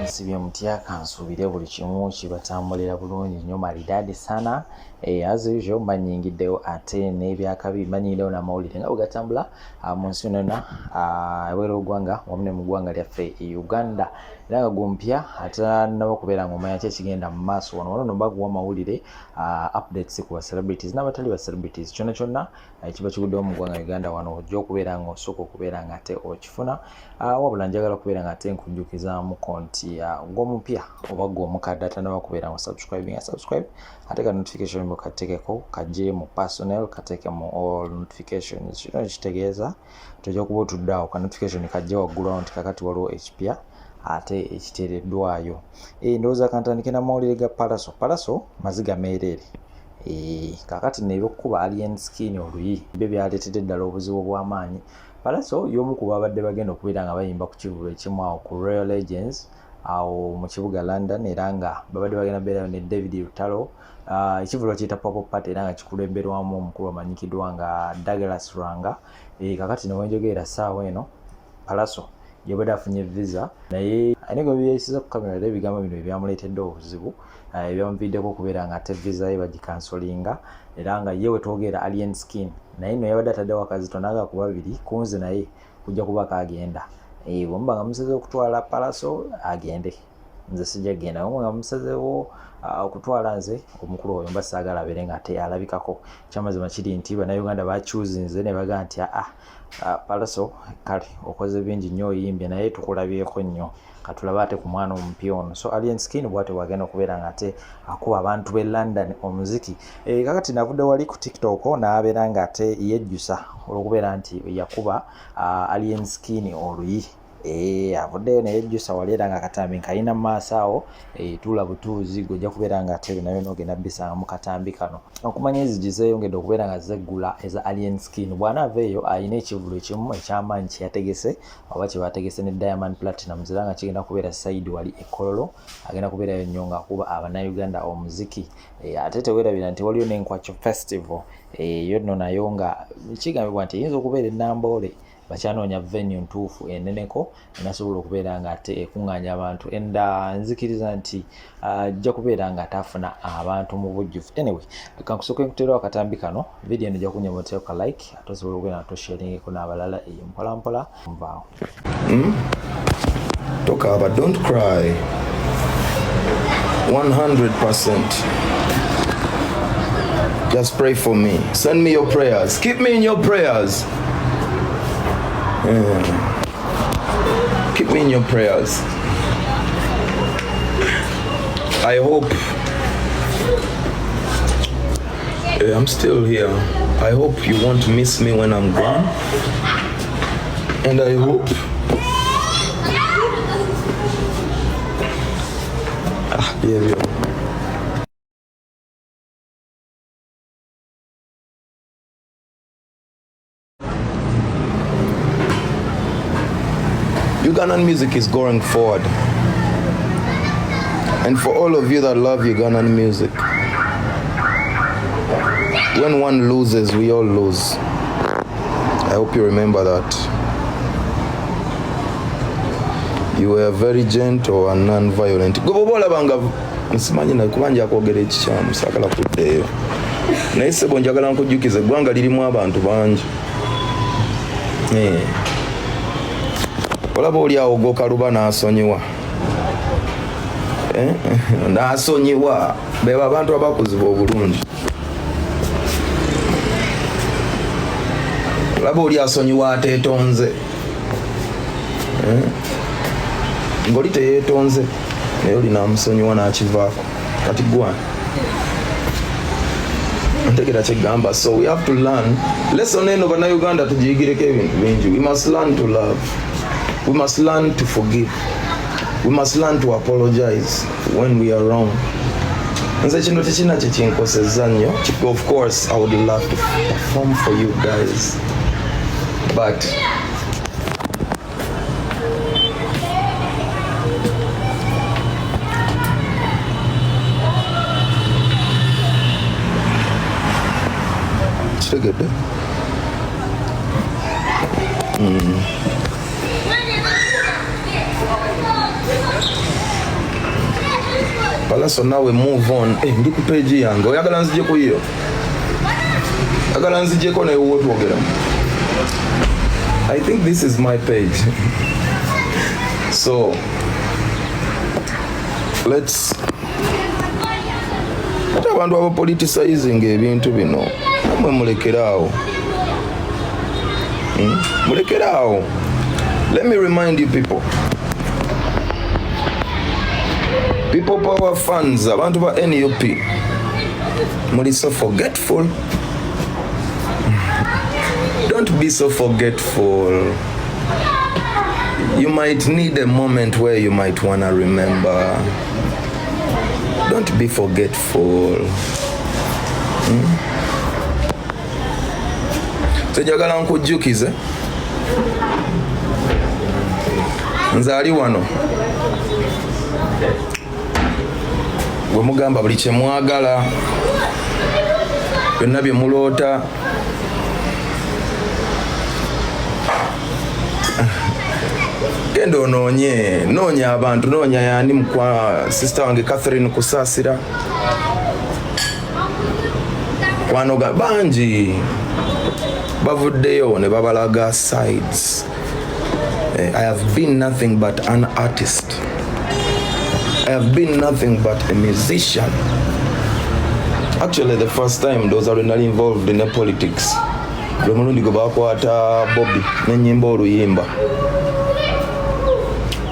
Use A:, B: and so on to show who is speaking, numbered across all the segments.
A: nsibye mutya kansuubire buli kimu kibatambulira bulungi nnyo maridadi sana. As usual manyingiddewo ate n'ebyakabi manyingiddewo n'amawulire nga bwe gatambula mu nsi yonna ebweru w'eggwanga wamu ne mu ggwanga lyaffe Uganda. Era nga gumpya ate nabo kubeera ng'omanya ki ekigenda mu maaso wano mbaguwa amawulire updates ku ba celebrities n'abatali ba celebrities kyonna kyonna kiba kiguddewo mu ggwanga Uganda wano ojja okubeera ng'osooka okubeera ng'ate okifuna wabula njagala okubeera ng'ate nkujjukizaamu konti ng'omupya oba gw'omukadde atanaba kubeera nga subscribe ate ka notification katekeko kajje mu personnel kateke mu all notifications. Kino kitegeeza tojja kuba otuddeawo ka notification kajje waggulu awo nti kakati waliwo ekipya ate ekiteereddwayo. Ndowooza kantandike n'amawulire ga pallaso maziga meereere. Kakati ne ebyokuba alien skin oluyi byo byaleetedde ddala obuzibu bw'amaanyi. Pallaso y'omu ku babadde bagenda okubeera nga bayimba ku kivulo ekimu awo ku Royal Legends awo mu kibuga London, era nga babadde bagenda beerayo ne David Lutalo. Ekivulo kiyita Purple Party era nga kikulemberwamu omukulu amanyikiddwa nga Douglas Lwanga. Kakati ne wenjogerera ssaawa eno Pallaso yabadde afunye visa naye anega byeyisiza ku kamera era ebigambo bino ebyamuleetedde obuzibu ebyamuviiddeko okubeera nga ate visa ye bagikansolinga era nga ye wetwogera alien skin naye no yabadde ataddewo akazito naga ku babiri kunze naye kujja kuba kagenda. Bw'omuba nga museze okutwala Pallaso agende, nze sijja genda. Bw'omuba nga musezeewo okutwala nze omukulu oyo mba saagala abeere nga ate alabikako. Kyamazima kiri nti bannayuganda bakyuzinze ne bagaa nti Pallaso kale okoze bingi nnyo oyimbye naye tukulabyeko nnyo katulaba ate ku mwana omupya ono. So alien skin bw'ate bwagenda okubeera nga ate akuba abantu b'e London omuziki. Kakati navudde wali ku TikTok n'abeera nga ate yejjusa olw'okubeera nti yakuba alien skin oluyi. Avuddeyo neyejjusa wali era nga akatambi nkalina mu maaso awo tuula butuuzi gojja kubeera nga ate bino byonna ogenda bisanga mu katambi kano. Okumanya enzigi zeeyongedde okubeera nga zeggula eza alien skin. Bw'anaava eyo alina ekivulo ekimu eky'amaanyi kye yategese oba kye bategese ne Diamond Platinumz era nga kigenda kubeera side wali e Kololo. Agenda kubeerayo nnyo ng'akuba Abannayuganda omuziki. Ate teweerabira nti waliyo n'Enkwakyo Festival yo nno nayo nga kigambibwa nti eyinza okubeera ennamboole bakyanoonya venue ntuufu enneneko enasobola okubeera nga ate ekuŋŋaanya abantu enda nzikiriza nti ajja kubeera nga atafuna abantu mu bujjuvu. Anyway, kankusooka nkuteerawo akatambi kano video eno ejja kunyuma oteeka like ate osobola okubeera nga tosharingeko n'abalala mpola mpola nvaawo.
B: Tokaba, don't cry. 100%. Just pray for me. Send me your prayers. Keep me in your prayers. Keep me in your prayers. I hope I'm still here. I hope you won't miss me when I'm gone. And I hope yeah. Ugandan music is going forward, and for all of you that love Ugandan music, when one loses, we all lose. I hope you remember that. You were very gentle and non-violent. Gobobola banga nsimanyi na kubanja akwogera ekikyamu sakala kuddeeyo naye sebo njagala nkujjukize eggwanga lirimu abantu bangi. Olaba oli awo gokaluba n'asonyiwa. N'asonyiwa beba abantu abakuziba obulungi. Olaba oli asonyiwa ateetonze. Ng'oli teyeetonze naye oli n'amusonyiwa n'akivaako. Kati gwana ntegera kyegamba. So we have to learn. Lesson eno bannayuganda tugiyigireko ebintu bingi. We must learn to love. We must learn to forgive. We must learn to apologize when we are wrong. Nze kino tekina kye kinkosezza nnyo. Of course, I would love to perform for you guys. But tegedde Pallaso nawe move on. Ndi ku page yange. Oyagala nzije ku hiyo. Agala nzije ko nayo wotwogera. I think this is my page. So let's abantu abo politicizing ebintu bino namwe mulekeraawo. Mulekeraawo. Let me remind you people power fans, abantu ba NUP, muli so forgetful. Don't be so forgetful. You might need a moment where you might want to remember. Don't be forgetful. Sejagala nkujjukize nzaali wano gwe mugamba buli kye mwagala byonna bye muloota genda onoonye, noonya abantu, noonya yani mukwa sister wange Catherine Kusaasira, wanoga bangi bavuddeyo ne babalaga sides. I have been nothing but an artist. I have been nothing but a musician. Actually, the first time those are not involved in the politics. Lomulundi go bakwata Bobby n'ennyimba oluyimba.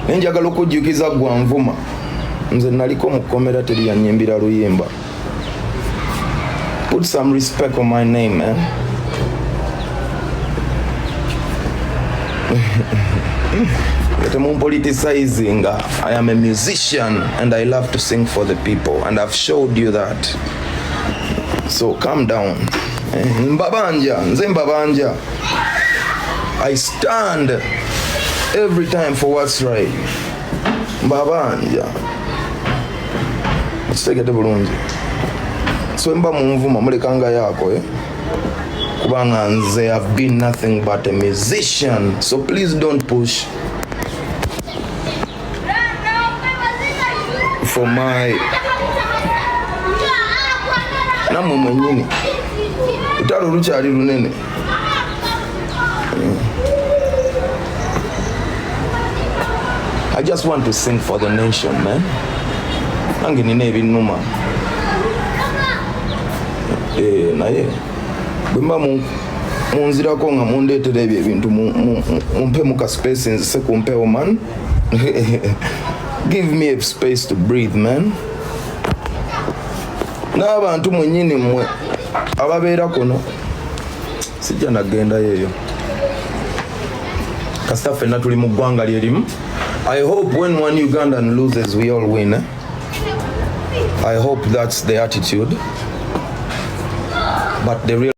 B: Nenjagala okujjukiza gwa Nvuma. Nze naliko mu komera teri yannyimbira luyimba. Put some respect on my name, man. Politicizing. I am a musician and I love to sing for the people, and I've showed you that. So calm down. Mbabanja, nze mbabanja. I stand every time for what's right. Mbabanja. Kitegedde bulungi. So mba Nvuma mulekanga yako kubanga nze have been nothing but a musician, so please don't push for my namu mwenyini utalo lukyali lunene. I just want to sing for the nation, man. Nange nina ebinuma naye bwemba munzirako nga mundeetera ebyo ebintu mumpe muka space nzise kumpewo man. Give me a space to breathe, man. N'abantu mwennyini mmwe ababeera kuno sijja nagenda yeeyo kasita ffenna tuli mu ggwanga lyerimu. I hope when one Ugandan loses we all win. I hope that's the attitude. But the real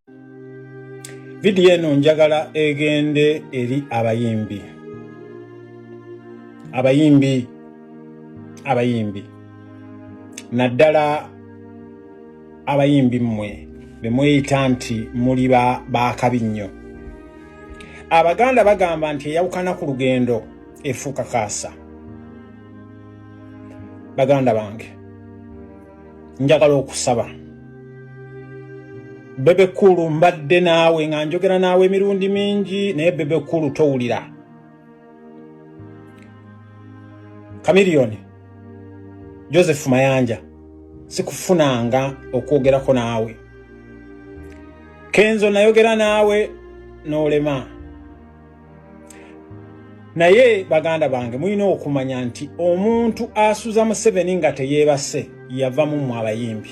C: video eno njagala egende eri abayimbi naddala abayimbi mmwe bemweyita nti muli bakabi nnyo. Abaganda bagamba nti eyawukana ku lugendo efuuka kaasa. Baganda bange njagala okusaba Bebe Kulu mbadde naawe nga njogera naawe emirundi mingi naye Bebe Kulu towulira. Chameleone Joseph Mayanja sikufunanga okwogerako naawe. Kenzo nayogera naawe n'olema. Naye baganda bange mulina okumanya nti omuntu asuza Museveni nga teyeebase yava mu abayimbi.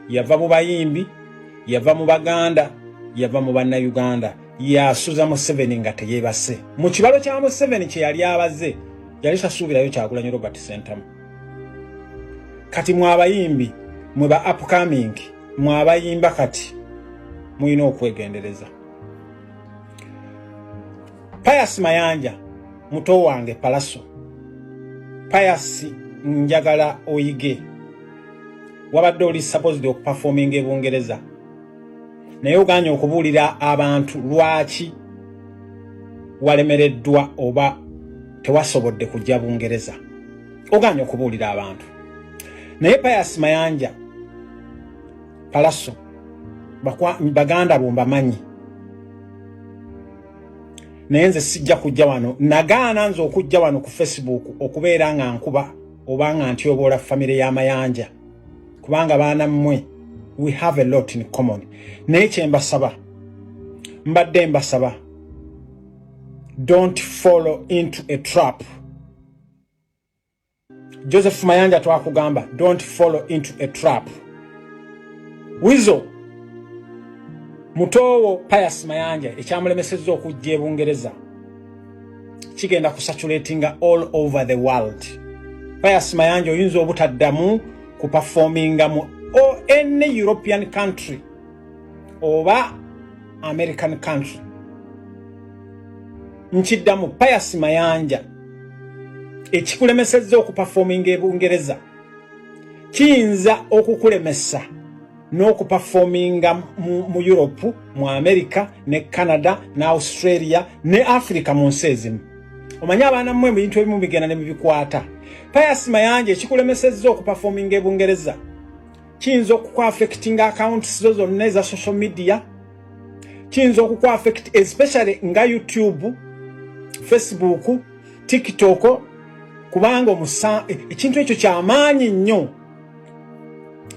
C: Yava mu bayimbi, yava mu Baganda, yava mu Bannayuganda. Yasuza Museveni nga teyeebase. Mu kibalo kya Museveni kye yali abaze yali tasuubirayo Kyagulanyi Robert Sentamu. Kati mu abayimbi mwe ba upcoming mu abayimba kati mulina okwegendereza. Pius Mayanja muto wange Pallaso. Pius njagala oyige. Wabadde oli supposed okuperforming e Bungereza. Naye oganye okubuulira abantu lwaki walemereddwa oba tewasobodde kujja Bungereza. Oganye okubuulira abantu. naye Pius Mayanja pallaso baganda bo mbamanyi naye nze sijja kujja wano nagaana nze okujja wano ku Facebook okubeera nga nkuba oba nga ntyoboola famire y'Amayanja kubanga baana mmwe we have a lot in common naye kyembasaba mbadde mbasaba don't follow into a trap. Joseph Mayanja twakugamba don't follow into a trap. Wizo mutowo Pius Mayanja ekyamulemesezza okujja e Bungereza kigenda kusaturatinga all over the world. Pius Mayanja oyinza obutaddamu ku performinga mu any European country oba American country. Nchiddamu Pius Mayanja ekikulemesezza okuperforminga e Bungereza kiyinza okukulemesa n'okuperforminga mu Europe, mu America, ne Canada, ne Australia, ne Africa mu nsi ezimu. Omanyi abaana mmwe ebintu ebimu bigenda ne bibikwata. Pius Mayanja ekikulemesezza okuperforminga e Bungereza kiyinza okukuaffectinga accounts zo zonna eza social media, kiyinza okukuaffect especially nga YouTube, Facebook, TikTok, kubanga ekintu ekyo kyamaanyi nnyo.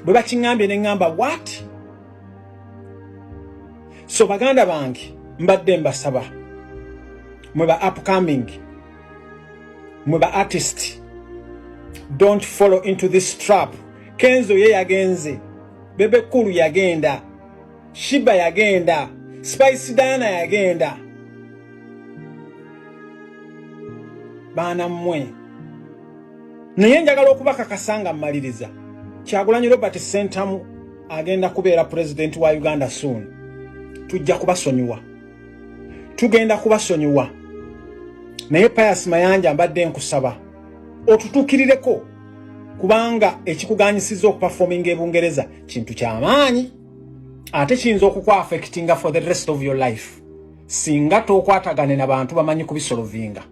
C: Bwe bakingambye ne ngamba what? So baganda bange mbadde mbasaba mwe ba upcoming, mwe ba artist, don't follow into this trap. Kenzo ye yagenze, Bebe Kulu yagenda, Shiba yagenda, Spice Diana yagenda. Baana mmwe naye njagala okubakakasanga mmaliriza Kyagulanyi Robert Sentamu agenda kubeera president wa Uganda soon. Tujja kubasonyiwa, tugenda kubasonyiwa, naye Pius Mayanja mbadde nkusaba otutuukirireko kubanga ekikuganyisiza okuperforminga e Bungereza kintu ky'amaanyi ate kiyinza okukuaffectinga for the rest of your life singa tookwatagane n'abantu bamanyi kubisolovinga.